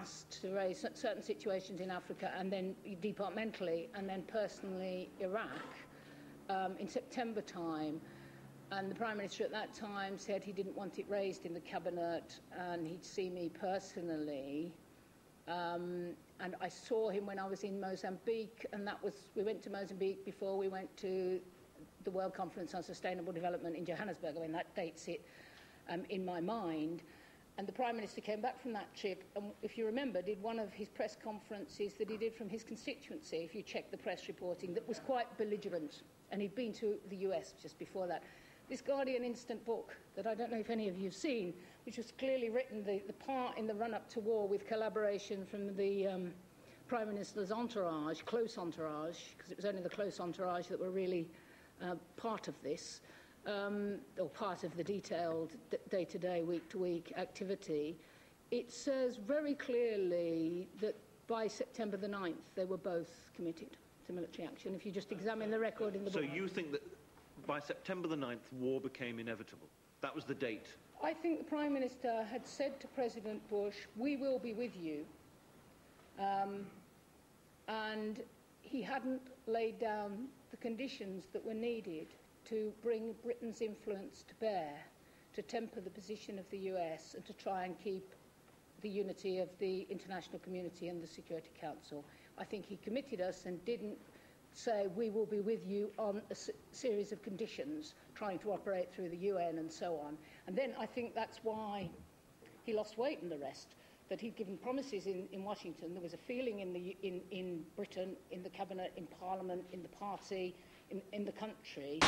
asked to raise certain situations in Africa, and then departmentally, and then personally Iraq in September time. And the Prime Minister at that time said he didn't want it raised in the Cabinet and he'd see me personally. And I saw him when I was in Mozambique, and we went to Mozambique before we went to the World Conference on Sustainable Development in Johannesburg. I mean, that dates it in my mind. And the Prime Minister came back from that trip, and if you remember, did one of his press conferences that he did from his constituency, if you check the press reporting, that was quite belligerent. And he'd been to the US just before that. This Guardian instant book that I don't know if any of you have seen, which was clearly written, the part in the run-up to war with collaboration from the Prime Minister's entourage, close entourage, because it was only the close entourage that were really part of this, or part of the detailed day-to-day, week-to-week activity. It says very clearly that by September the 9th, they were both committed to military action. If you just examine the record in the book. So you think that by September the 9th, war became inevitable? That was the date? I think the Prime Minister had said to President Bush, we will be with you. And he hadn't laid down the conditions that were needed to bring Britain's influence to bear, to temper the position of the US and to try and keep the unity of the international community and the Security Council. I think he committed us and didn't say we will be with you on a series of conditions, trying to operate through the UN and so on. And then I think that's why he lost weight and the rest, that he'd given promises in Washington. There was a feeling in Britain, in the Cabinet, in Parliament, in the party, in the country,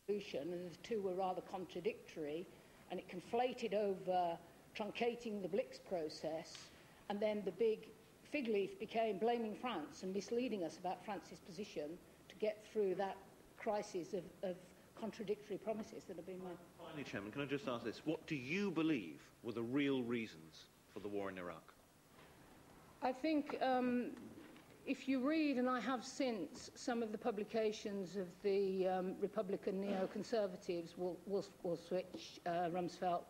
and the two were rather contradictory, and it conflated over truncating the Blix process, and then the big fig leaf became blaming France and misleading us about France's position to get through that crisis of contradictory promises that have been made. Finally, Chairman, can I just ask this? What do you believe were the real reasons for the war in Iraq? I think if you read, and I have since, some of the publications of the Republican neoconservatives, Woolswich, Rumsfeld,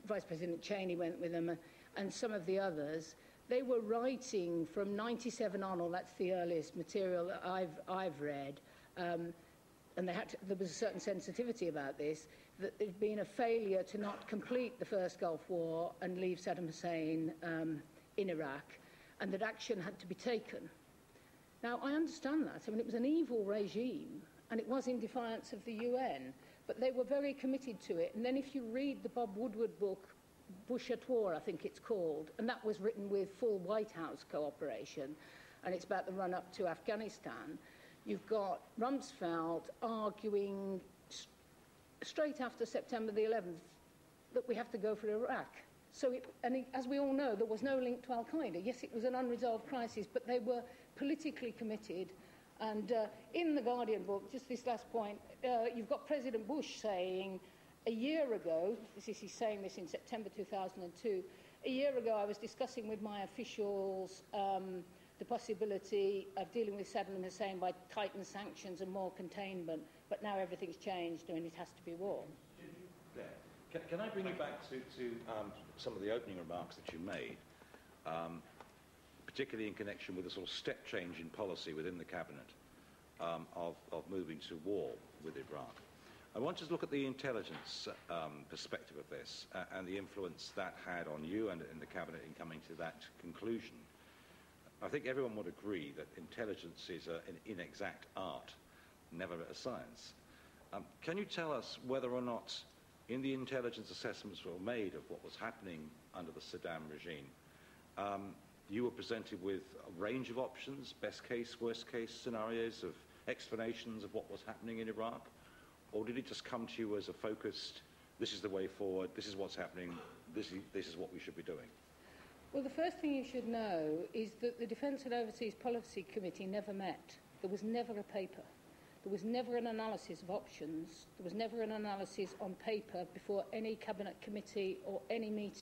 Vice President Cheney went with them, and some of the others, they were writing from 97 on, or that's the earliest material that I've read, and there was a certain sensitivity about this, that there had been a failure to not complete the first Gulf War and leave Saddam Hussein in Iraq, and that action had to be taken. Now, I understand that. I mean, it was an evil regime, and it was in defiance of the UN, but they were very committed to it. And then if you read the Bob Woodward book, Bush at War, I think it's called, and that was written with full White House cooperation, and it's about the run-up to Afghanistan. You've got Rumsfeld arguing straight after September the 11th that we have to go for Iraq. So, as we all know, there was no link to Al-Qaeda. Yes, it was an unresolved crisis, but they were politically committed. And in the Guardian book, just this last point, you've got President Bush saying, a year ago, he's saying this in September 2002, a year ago I was discussing with my officials the possibility of dealing with Saddam Hussein by tightened sanctions and more containment, but now everything's changed and it has to be war. Can I bring you back to some of the opening remarks that you made, particularly in connection with a sort of step change in policy within the Cabinet of moving to war with Iraq? I want to look at the intelligence perspective of this and the influence that had on you and in the Cabinet in coming to that conclusion. I think everyone would agree that intelligence is an inexact art, never a science. Can you tell us whether or not in the intelligence assessments that were made of what was happening under the Saddam regime, you were presented with a range of options, best case, worst case scenarios of explanations of what was happening in Iraq? Or did it just come to you as a focused, this is the way forward, this is what's happening, this is what we should be doing? Well, the first thing you should know is that the Defence and Overseas Policy Committee never met. There was never a paper. There was never an analysis of options. There was never an analysis on paper before any Cabinet committee or any meeting.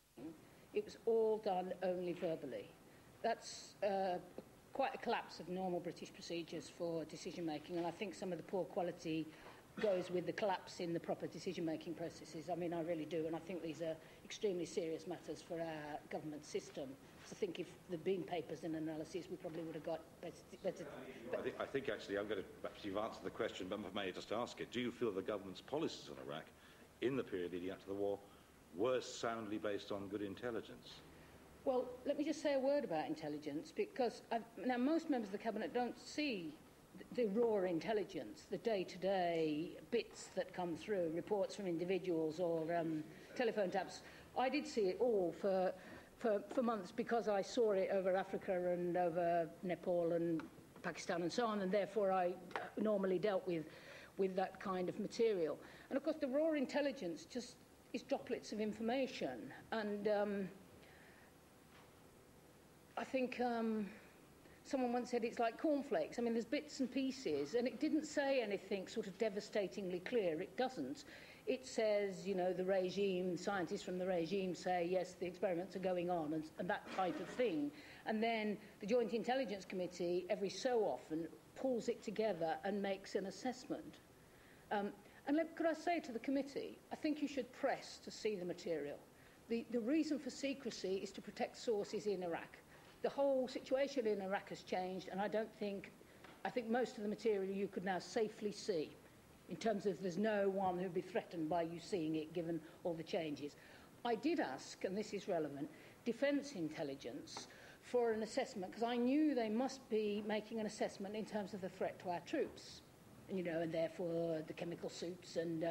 It was all done only verbally. That's quite a collapse of normal British procedures for decision-making, and I think some of the poor quality goes with the collapse in the proper decision-making processes. I mean, I really do, and I think these are extremely serious matters for our government system. So I think if there'd been papers and analysis, we probably would have got better. I think actually, perhaps you've answered the question, but may I just ask it, do you feel the government's policies on Iraq in the period leading up to the war were soundly based on good intelligence? Well, let me just say a word about intelligence, because now most members of the Cabinet don't see the raw intelligence, the day-to-day bits that come through, reports from individuals or telephone taps. I did see it all for months because I saw it over Africa and over Nepal and Pakistan and so on, and therefore I normally dealt with that kind of material. And of course the raw intelligence just is droplets of information, and I think someone once said it's like cornflakes. I mean, there's bits and pieces, and it didn't say anything sort of devastatingly clear. It doesn't. It says, you know, the regime, scientists from the regime say, yes, the experiments are going on, and that type of thing. And then the Joint Intelligence Committee, every so often, pulls it together and makes an assessment. Could I say to the committee, I think you should press to see the material. The reason for secrecy is to protect sources in Iraq. The whole situation in Iraq has changed, and I think most of the material you could now safely see, in terms of there's no one who'd be threatened by you seeing it, given all the changes. I did ask, and this is relevant, Defence Intelligence for an assessment, because I knew they must be making an assessment in terms of the threat to our troops, and, you know, and therefore the chemical suits and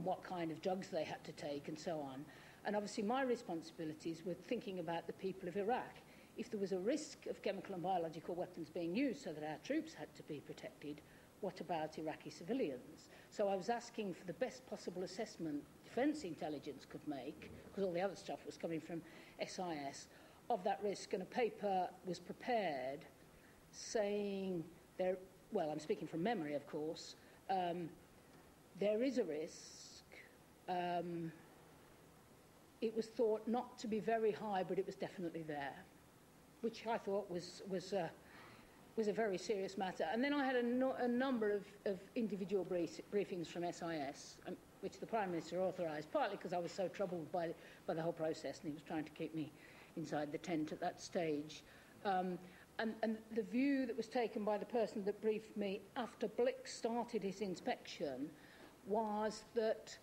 what kind of drugs they had to take and so on. And obviously my responsibilities were thinking about the people of Iraq. If there was a risk of chemical and biological weapons being used so that our troops had to be protected, what about Iraqi civilians? So I was asking for the best possible assessment Defence Intelligence could make, because all the other stuff was coming from SIS, of that risk, and a paper was prepared saying there, well, I'm speaking from memory, of course, there is a risk. It was thought not to be very high, but it was definitely there, which I thought was a very serious matter. And then I had a number of individual briefings from SIS, which the Prime Minister authorised, partly because I was so troubled by the whole process, and he was trying to keep me inside the tent at that stage. And the view that was taken by the person that briefed me after Blick started his inspection was that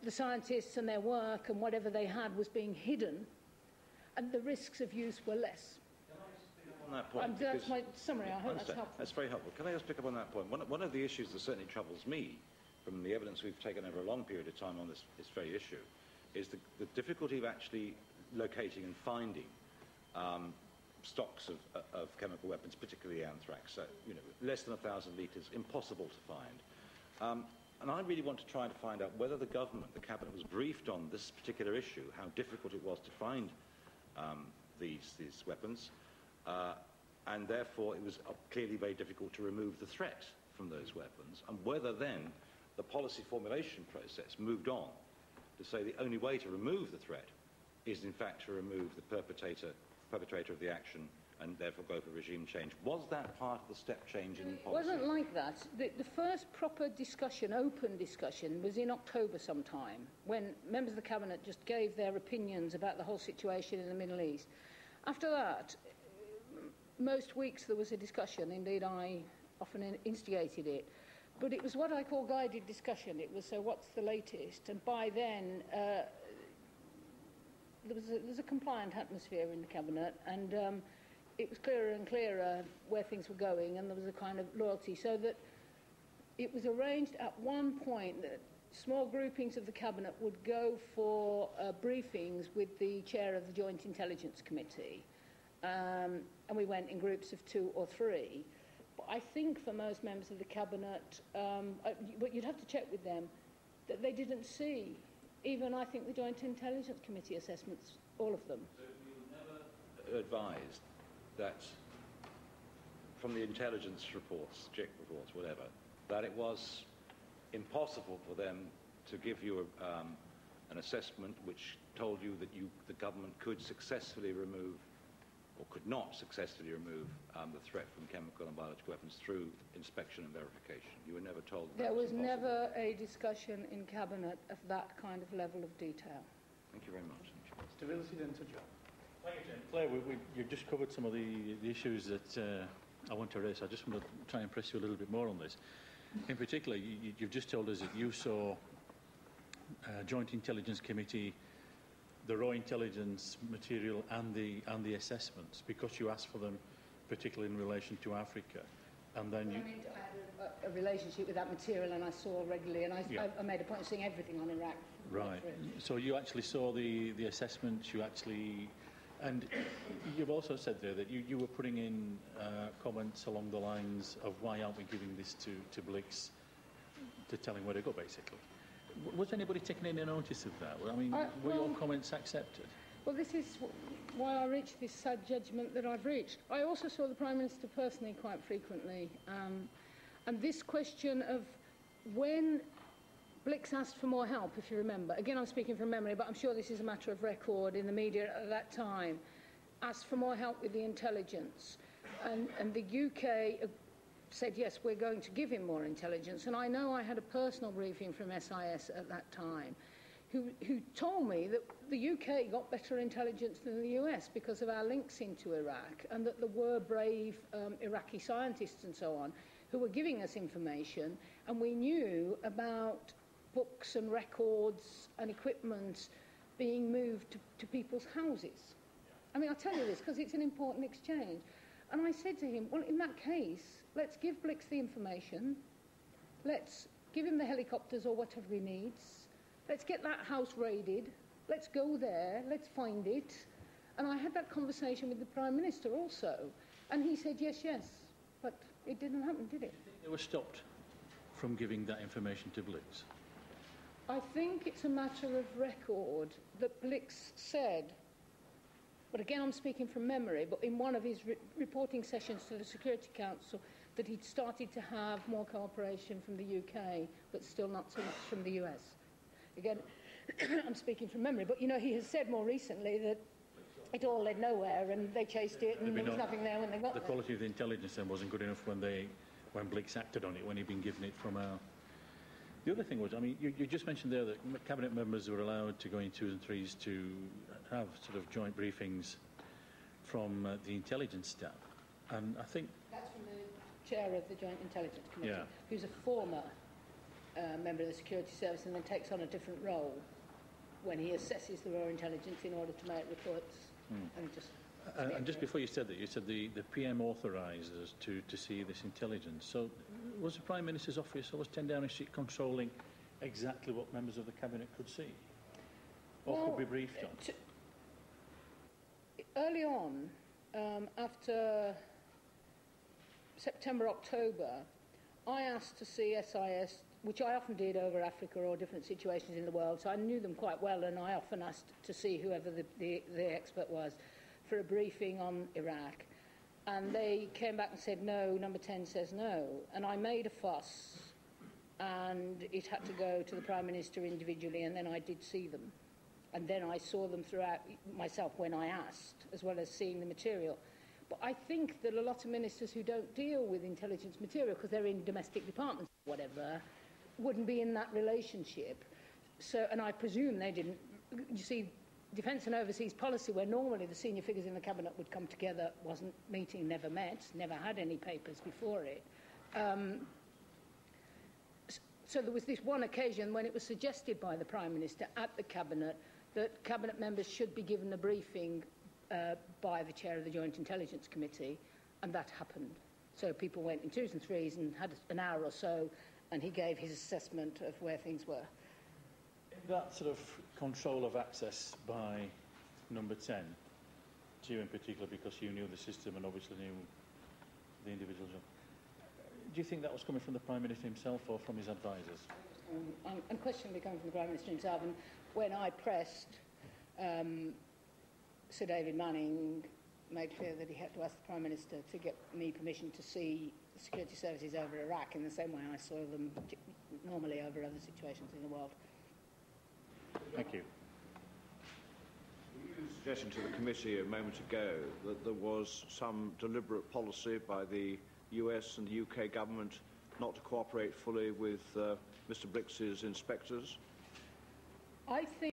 the scientists and their work and whatever they had was being hidden, and the risks of use were less. On that point, that's my summary. I hope that's helpful. That's very helpful. Can I just pick up on that point? One of the issues that certainly troubles me from the evidence we've taken over a long period of time on this very issue is the difficulty of actually locating and finding stocks of chemical weapons, particularly anthrax. So, you know, less than 1,000 litres, impossible to find. And I really want to try to find out whether the government, the Cabinet, was briefed on this particular issue, how difficult it was to find these weapons, and therefore it was clearly very difficult to remove the threat from those weapons, and whether then the policy formulation process moved on to say the only way to remove the threat is in fact to remove the perpetrator of the action and therefore go for regime change. Was that part of the step change in policy? It wasn't like that. The first proper discussion, open discussion, was in October sometime, when members of the Cabinet just gave their opinions about the whole situation in the Middle East. After that, most weeks there was a discussion. Indeed, I often instigated it. But it was what I call guided discussion. It was, so what's the latest? And by then, there was a compliant atmosphere in the Cabinet, and it was clearer and clearer where things were going, and there was a kind of loyalty, so that it was arranged at one point that small groupings of the Cabinet would go for briefings with the chair of the Joint Intelligence Committee, and we went in groups of 2 or 3. But I think for most members of the Cabinet, but you'd have to check with them, that they didn't see, even I think the Joint Intelligence Committee assessments, all of them. So you were never advised that from the intelligence reports, JIC reports, whatever, that it was impossible for them to give you an assessment which told you that the government could successfully remove or could not successfully remove the threat from chemical and biological weapons through inspection and verification. You were never told that There was impossible. never a discussion in Cabinet of that kind of level of detail. Thank you very much. Mr. Vilsey, then to John. Thank you, Jim. Claire, you've just covered some of the issues that I want to raise. I just want to try and press you a little bit more on this. In particular, you've just told us that you saw Joint Intelligence Committee, the raw intelligence material and the assessments, because you asked for them, particularly in relation to Africa. And then you... I had a relationship with that material, and I saw regularly, and I made a point of seeing everything on Iraq. Right. So you actually saw the assessments, you actually... And you've also said there that you were putting in comments along the lines of why aren't we giving this to Blix to tell him where to go, basically. Was anybody taking any notice of that? I mean, were your comments accepted? Well, this is why I reached this sad judgment that I've reached. I also saw the Prime Minister personally quite frequently. And this question of when Blix asked for more help, if you remember. Again, I'm speaking from memory, but I'm sure this is a matter of record in the media at that time. Asked for more help with the intelligence. And the UK said, yes, we're going to give him more intelligence. And I know I had a personal briefing from SIS at that time who told me that the UK got better intelligence than the US because of our links into Iraq, and that there were brave Iraqi scientists and so on who were giving us information, and we knew about books and records and equipment being moved to people's houses. I mean, I'll tell you this because it's an important exchange. And I said to him, well, in that case, let's give Blix the information, let's give him the helicopters or whatever he needs, let's get that house raided, let's go there, let's find it. And I had that conversation with the Prime Minister also, and he said, yes, yes, but it didn't happen, did it? They were stopped from giving that information to Blix? I think it's a matter of record that Blix said, but again I'm speaking from memory, but in one of his reporting sessions to the Security Council, that he'd started to have more cooperation from the UK, but still not so much from the US. Again, I'm speaking from memory, but you know, he has said more recently that it all led nowhere and they chased it and there was nothing there when they got there. The quality of the intelligence then wasn't good enough when Blix acted on it, when he'd been given it from our... The other thing was, I mean, you just mentioned there that Cabinet members were allowed to go in twos and threes to have sort of joint briefings from the intelligence staff. And I think... That's from the chair of the Joint Intelligence Committee, yeah, who's a former member of the Security Service and then takes on a different role when he assesses the raw intelligence in order to make reports. And just before you said that, you said the PM authorised us to see this intelligence. So was the Prime Minister's office or was 10 Downing Street controlling exactly what members of the Cabinet could see? Or could be briefed on? Early on, after September, October, I asked to see SIS, which I often did over Africa or different situations in the world, so I knew them quite well, and I often asked to see whoever the expert was for a briefing on Iraq. And they came back and said, no, number 10 says no. And I made a fuss, and it had to go to the Prime Minister individually, and then I did see them. And then I saw them throughout myself when I asked, as well as seeing the material. But I think that a lot of ministers who don't deal with intelligence material, because they're in domestic departments or whatever, wouldn't be in that relationship. So, and I presume they didn't. You see, Defence and Overseas Policy, where normally the senior figures in the Cabinet would come together, wasn't meeting, never met, never had any papers before it. So there was this one occasion when it was suggested by the Prime Minister at the Cabinet that Cabinet members should be given a briefing by the chair of the Joint Intelligence Committee, and that happened. So people went in twos and threes and had an hour or so, and he gave his assessment of where things were. That sort of control of access by number 10, to you in particular, because you knew the system and obviously knew the individuals, do you think that was coming from the Prime Minister himself or from his advisors? Unquestionably coming from the Prime Minister himself. And when I pressed Sir David Manning, made clear that he had to ask the Prime Minister to get me permission to see the security services over Iraq in the same way I saw them normally over other situations in the world. Thank you. We use suggestion to the committee a moment ago that there was some deliberate policy by the US and the UK government not to cooperate fully with Mr. Brix's inspectors? I think